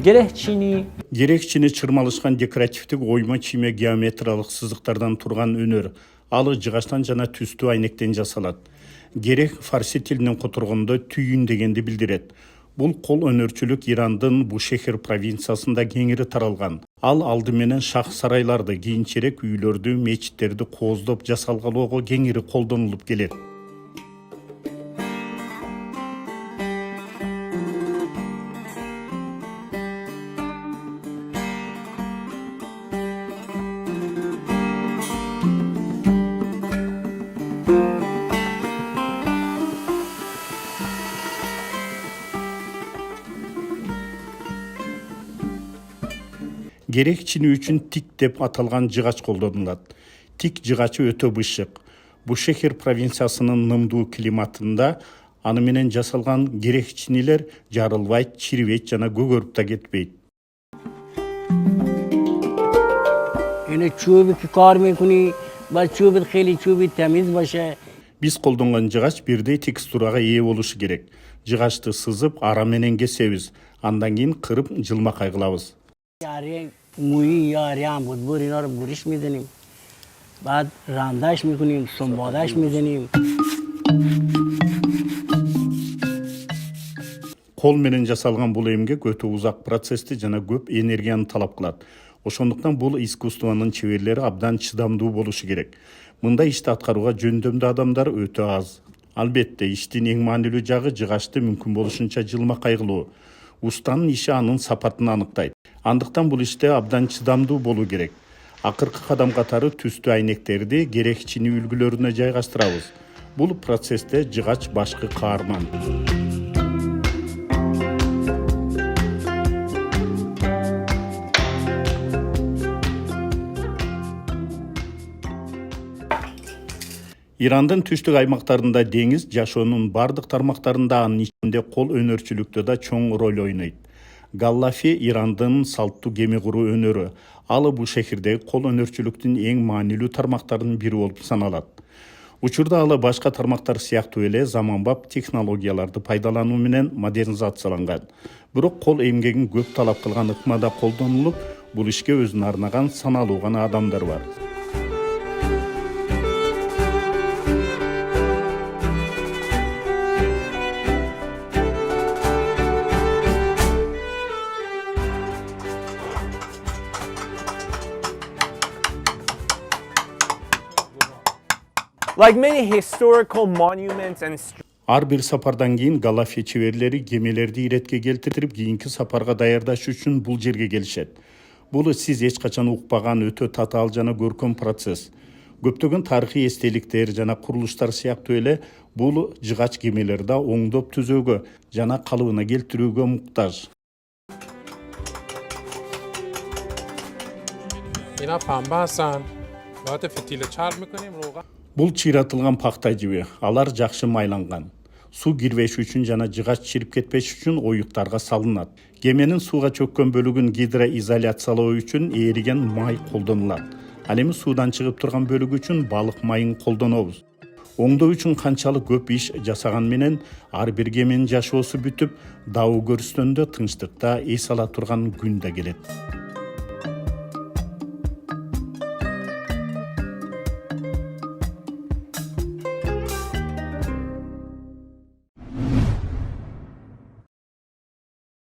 Керекчини чырмалышкан декоративдик ойма чийме геометриялык сызыктардан турган өнөр. Ал жыгачтан жана түстүү айнектен жасалат. Керек фарси тилинен которгондо түйүн дегенди билдирет. Бул кол өнөрчүлүк Ирандын Бушехир провинциясында кеңири таралган. Ал алды менен шах сарайларды, кийинчерээк үйлөрдү, мечиттерди кооздоп жасалгалоого кеңири колдонулуп келет. Керек чини үчүн тик деп аталган жыгач колдонулат. Тик жыгачы өтө бышык. Бушехир провинциясынын нымдуу климатында аны менен жасалган керек чинилер жарылбайт, чирибейт жана көгөрүп да кетпейт. Биз колдонгон жыгач бирдей текстурага ээ болушу керек. Жыгачты сызып, ара менен кесебиз. Андан кийин кырып, жылмакай кылабыз. مویی یا هم بودبور اینا رو بوریش میزنیم، بعد رندش میکنیم، سنبادش میزنیم. Кол менен жасалган бул эмгек өтө узак процессти жана көп энергияны талап кылат. Ошондуктан бул искусствонун чеберлери абдан чыдамдуу болушу керек. Мындай ишти аткарууга жөндөмдүү адамдар өтө аз. Албетте, иштин эң маанилүү жагы жыгачты мүмкүн болушунча жылмакай кылуу. Устанын иши анын сапатын аныктайт. Андыктан бул иште абдан чыдамдуу болуу керек. Акыркы кадам катары түстүү айнектерди керек чини үлгүлөрүнө жайгаштырабыз. Бул процессте жыгач башкы каарман. Ирандын түштүк аймактарында деңиз жашоонун бардык тармактарында, анын ичинде кол өнөрчүлүктө да чоң роль ойнойт. Галлафи Ирандын салттуу кеме куруу өнөрү. Ал Бушехирдеги кол өнөрчүлүктүн эң маанилүү тармактарынын бири болуп саналат. Учурда ал башка тармактар сыяктуу эле заманбап технологияларды пайдалануу менен модернизацияланган. Бирок кол эмгегин көп талап кылган ыкмада колдонулуп, бул ишке өзүнө арнаган саналуу гана адамдар бар. Like many historical monuments and Ар бир сапардан кийин Галафи чеберлери кемелерди иретке келтирип, кийинки сапарга даярдаш үчүн бул жерге келишет. Бул сиз эч качан укпаган өтө татаал жана көркөм процесс. Көптөгөн тарыхый эстеликтер жана курулуштар сыяктуу эле бул жыгач кемелер да оңдоп түзөөгө жана калыбына келтирүүгө муктаж. اینا پنبه هستن باید فتیله چرب میکنیم روغن Бул чыйратылган пакта жиби. Алар жакшы майланган. Суу кирбеш үчүн жана жыгач чирип кетпеш үчүн оюктарга салынат. Кеменин сууга чөккөн бөлүгүн гидроизоляциялоо үчүн ээриген май колдонулат. Ал эми суудан чыгып турган бөлүгү үчүн балык майын колдонобуз. Оңдоо үчүн канчалык көп иш жасаган менен ар бир кеменин жашоосу бүтүп, дабыл көрүстөндө тынчтыкта эс ала турган күн да келет.